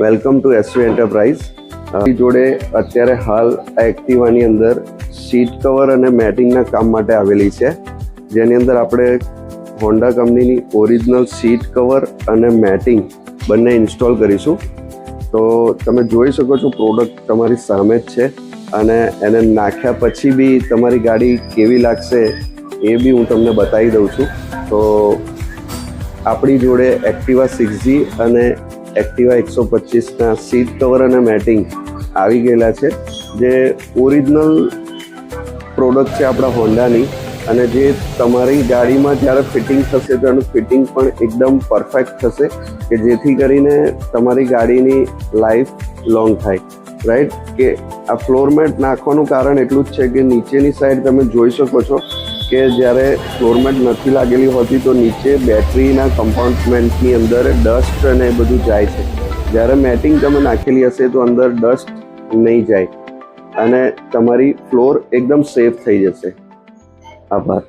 Welcome to SV enterprise. જોડે અત્યારે હાલ આ એક્ટિવાની અંદર સીટ કવર અને મેટિંગના કામ માટે આવેલી છે, જેની અંદર આપણે હોન્ડા કંપનીની ઓરિજિનલ સીટ કવર અને મેટિંગ બંને ઇન્સ્ટોલ કરીશું. તો તમે જોઈ શકો છો પ્રોડક્ટ તમારી સામે જ છે, અને એને નાખ્યા પછી બી તમારી ગાડી કેવી લાગશે એ બી હું તમને બતાવી દઉં છું. તો આપણી જોડે એક્ટિવા 6G અને એક્ટિવા 125ના સીટ કવર અને મેટિંગ આવી ગયેલા છે, જે ઓરિજિનલ પ્રોડક્ટ છે આપણા હોન્ડાની, અને જે તમારી ગાડીમાં જ્યારે ફિટિંગ થશે તો એનું ફિટિંગ પણ એકદમ પરફેક્ટ થશે, કે જેથી કરીને તમારી ગાડીની લાઈફ લોંગ થાય. રાઈટ, કે આ ફ્લોર મેટ નાખવાનું કારણ એટલું જ છે કે નીચેની સાઈડ તમે જોઈ શકો છો કે જ્યારે ફ્લોર મેટ નથી લાગેલી હોતી તો નીચે બેટરીના કમ્પાર્ટમેન્ટની અંદર ડસ્ટ અને એ બધું જાય છે. જ્યારે મેટિંગ તમે નાખેલી હશે તો અંદર ડસ્ટ નહીં જાય અને તમારી ફ્લોર એકદમ સેફ થઈ જશે. આભાર.